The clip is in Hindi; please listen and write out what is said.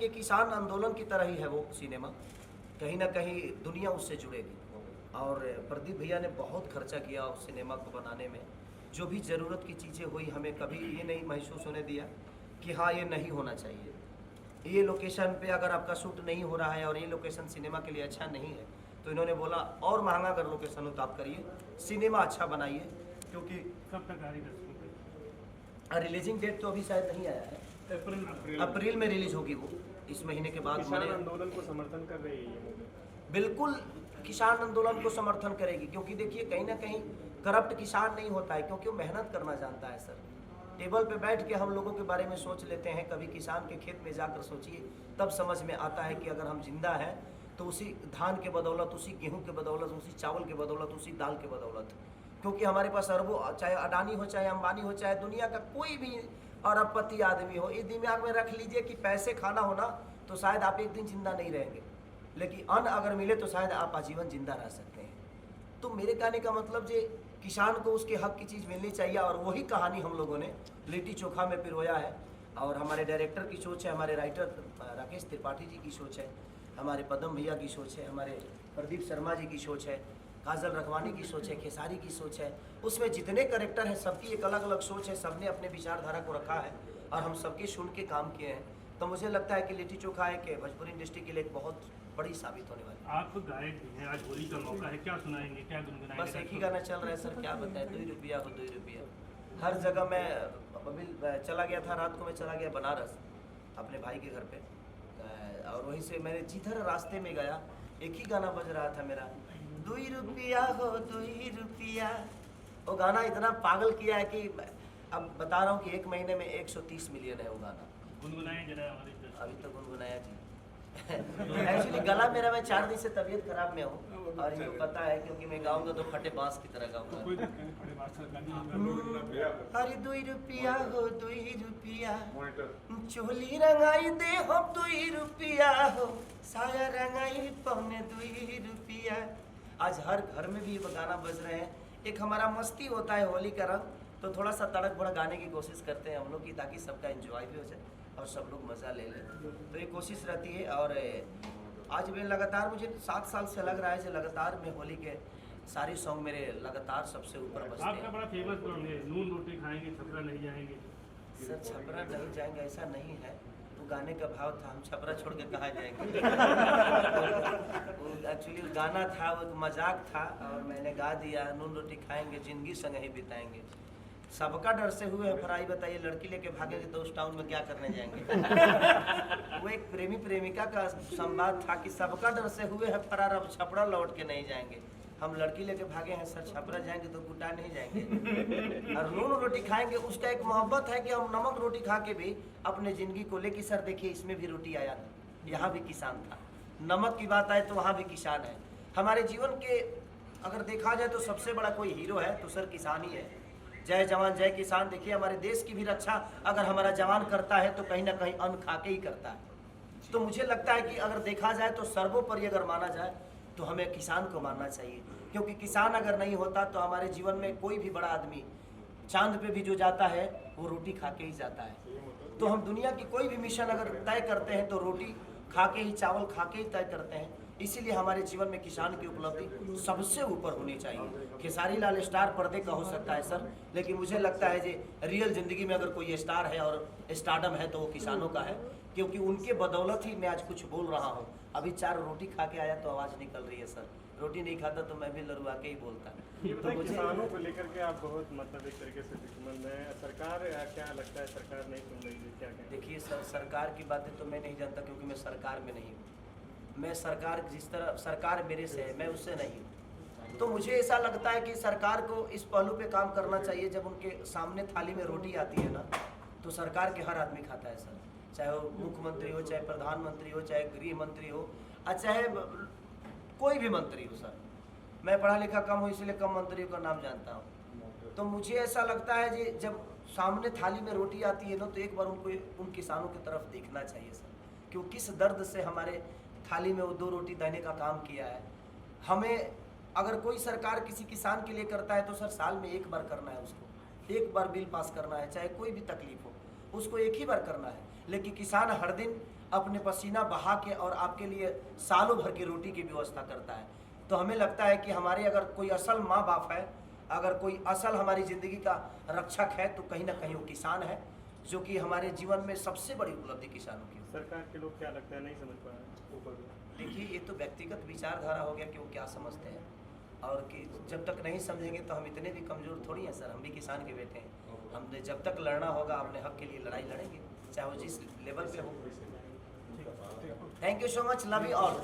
ये किसान आंदोलन की तरह ही है वो सिनेमा, कहीं ना कहीं दुनिया उससे जुड़ेगी। और प्रदीप भैया ने बहुत खर्चा किया उस सिनेमा को बनाने में। जो भी ज़रूरत की चीज़ें हुई, हमें कभी ये नहीं महसूस होने दिया कि हाँ ये नहीं होना चाहिए, ये लोकेशन पे अगर आपका शूट नहीं हो रहा है और ये लोकेशन सिनेमा के लिए अच्छा नहीं है, तो इन्होंने बोला और महंगा अगर लोकेशन हो तो आप करिए, सिनेमा अच्छा बनाइए। क्योंकि कब तक आ रही है? रिलीजिंग डेट तो अभी शायद नहीं आया है, अप्रैल में रिलीज होगी वो, इस महीने के बाद। किसान आंदोलन को समर्थन कर रही है ये मूवी? बिल्कुल किसान आंदोलन को समर्थन करेगी, क्योंकि देखिए कहीं ना कहीं करप्ट किसान नहीं होता है, क्योंकि वो मेहनत करना जानता है सर। टेबल पे बैठ के हम लोगों के बारे में सोच लेते हैं, कभी किसान के खेत में जाकर सोचिए, तब समझ में आता है कि अगर हम जिंदा हैं तो उसी धान के बदौलत, उसी गेहूं के बदौलत, उसी चावल के बदौलत, उसी दाल के बदौलत। क्योंकि हमारे पास अरबों, चाहे अडानी हो, चाहे अंबानी हो, चाहे दुनिया का कोई भी अरबपति आदमी हो, ये दिमाग में रख लीजिए कि पैसे खाना होना तो शायद आप एक दिन जिंदा नहीं रहेंगे, लेकिन अन्न अगर मिले तो शायद आप आजीवन जिंदा रह सकते हैं। तो मेरे कहने का मतलब जे किसान को उसके हक की चीज़ मिलनी चाहिए, और वही कहानी हम लोगों ने लिट्टी चोखा में पिरोया है। और हमारे डायरेक्टर की सोच है, हमारे राइटर राकेश त्रिपाठी जी की सोच है, हमारे पदम भैया की सोच है, हमारे प्रदीप शर्मा जी की सोच है, काजल रखवानी की सोच है, खेसारी की सोच है। उसमें जितने करेक्टर हैं सबकी एक अलग अलग सोच है, सबने अपने विचारधारा को रखा है और हम सबके सुन के काम किए हैं। तो मुझे लगता है कि लिट्टी चोखा है कि भोजपुरी इंडस्ट्री के लिए एक बहुत बड़ी साबित होने वाली है। आप गायक भी हैं, आज होली का मौका है, क्या सुनाएंगे, क्या गुनगुनाएंगे? बस एक ही गाना चल रहा है सर, क्या बताएं, 2 रुपया हो 2 रुपया। हर जगह मैं अभी चला गया था, रात को मैं चला गया बनारस अपने भाई के घर पे, और वहीं से मैंने जिधर रास्ते में गया एक ही गाना बज रहा था मेरा, 2 रुपया हो 2 रुपया। वो गाना इतना पागल किया है कि अब बता रहा हूँ कि 1 महीने में 130 मिलियन है वो गाना। गुनगुनाएं जरा हमारे अभी तक गुनगुनाया जी। एक्चुअली गला मेरा, मैं 4 दिन से तबीयत खराब में हूँ और इनको पता है, क्योंकि मैं गाऊंगा तो फटे बांस की तरह गाऊंगा। अरे 2 रुपया हो 2 रुपया, चोली रंगाई दे हो 2 रुपया हो, साया रंगाई पौने 2 रुपया। आज हर घर में भी ये गाना बज रहे हैं। एक हमारा मस्ती होता है होली का रंग, तो थोड़ा सा तड़क भड़क गाने की कोशिश करते हैं हम लोग की, ताकि सबका एंजॉय भी हो जाए और सब लोग मज़ा ले लें। तो ये कोशिश रहती है। और आज मैं लगातार, मुझे 7 साल से लग रहा है कि लगातार मैं होली के सारे सॉन्ग मेरे लगातार सबसे ऊपर बजते आपका हैं। बड़ा फेमस सॉन्ग है, नून रोटी खाएंगे छपरा नहीं जाएंगे। सर छपरा नहीं जाएंगे ऐसा नहीं है, तो गाने का भाव था, हम छपरा छोड़ के कहाँ जाएंगे। एक्चुअली गाना था, वो एक मजाक था और मैंने गा दिया, नून रोटी खाएंगे जिंदगी संग ही बिताएंगे। सबका डर से हुए है फराई, बताइए लड़की लेके भागेंगे तो उस टाउन में क्या करने जाएंगे। वो एक प्रेमी प्रेमिका का संवाद था कि सबका डर से हुए है फरार, अब छपरा लौट के नहीं जाएंगे। हम लड़की लेके भागे हैं सर, छपरा जाएंगे तो गुटा नहीं जाएंगे। और नून रोटी खाएंगे, उसका एक मोहब्बत है कि हम नमक रोटी खा के भी अपने ज़िंदगी को लेके, सर देखिए इसमें भी रोटी आया था, यहाँ भी किसान था। नमक की बात आए तो वहाँ भी किसान है। हमारे जीवन के अगर देखा जाए तो सबसे बड़ा कोई हीरो है तो सर किसान ही है। जय जवान जय किसान। देखिए हमारे देश की भी रक्षा अगर हमारा जवान करता है तो कहीं ना कहीं अन्न खा के ही करता है। तो मुझे लगता है कि अगर देखा जाए तो सर्वोपरि अगर माना जाए तो हमें किसान को मानना चाहिए, क्योंकि किसान अगर नहीं होता तो हमारे जीवन में कोई भी बड़ा आदमी चांद पे भी जो जाता है वो रोटी खा के ही जाता है। तो हम दुनिया की कोई भी मिशन अगर तय करते हैं तो रोटी खा के ही, चावल खा के ही तय करते हैं। इसीलिए हमारे जीवन में किसान की उपलब्धि सबसे ऊपर होनी चाहिए। खेसारी लाल स्टार पर्दे का हो सकता है सर, लेकिन मुझे लगता है कि रियल ज़िंदगी में अगर कोई स्टार है और स्टारडम है तो वो किसानों का है, क्योंकि उनके बदौलत ही मैं आज कुछ बोल रहा हूँ। अभी 4 रोटी खा के आया तो आवाज़ निकल रही है सर, रोटी नहीं खाता तो मैं भी लड़वा के ही बोलता। तो किसानों को लेकर के आप बहुत मतलब एक तरीके से दुश्मन है। सरकार क्या लगता है, सरकार नहीं सुन रही है, क्या कहें? देखिए सर, सरकार की बातें तो मैं नहीं जानता, क्योंकि मैं सरकार में नहीं हूँ। मैं सरकार, जिस तरह सरकार मेरे से है मैं उससे नहीं हूँ। तो मुझे ऐसा लगता है कि सरकार को इस पहलू पे काम करना चाहिए, जब उनके सामने थाली में रोटी आती है ना, तो सरकार के हर आदमी खाता है सर, चाहे वो मुख्यमंत्री हो, चाहे प्रधानमंत्री हो, चाहे गृह मंत्री हो, और चाहे कोई भी मंत्री हो सर। मैं पढ़ा लिखा कम हूँ इसलिए कम मंत्रियों का नाम जानता हूँ। तो मुझे ऐसा लगता है कि जब सामने थाली में रोटी आती है ना, तो एक बार उनको, उन किसानों की तरफ देखना चाहिए सर, कि वो किस दर्द से हमारे थाली में वो 2 रोटी देने का काम किया है। हमें अगर कोई सरकार किसी किसान के लिए करता है तो सर साल में 1 बार करना है, उसको 1 बार बिल पास करना है, चाहे कोई भी तकलीफ हो उसको 1 ही बार करना है। लेकिन किसान हर दिन अपने पसीना बहा के और आपके लिए सालों भर की रोटी की व्यवस्था करता है। तो हमें लगता है कि हमारे अगर कोई असल माँ बाप है, अगर कोई असल हमारी ज़िंदगी का रक्षक है, तो कहीं ना कहीं वो किसान है, जो कि हमारे जीवन में सबसे बड़ी उपलब्धि किसानों की। सरकार के लोग क्या लगता है नहीं समझ पा रहे ऊपर? देखिए, ये तो व्यक्तिगत विचारधारा हो गया कि वो क्या समझते हैं, और कि जब तक नहीं समझेंगे तो हम इतने भी कमज़ोर थोड़ी हैं सर। हम भी किसान के बेटे हैं, हमने जब तक लड़ना होगा अपने हक के लिए लड़ाई लड़ेंगे, चाहे वो जिस लेवल पे हो। Thank you so much, love you all.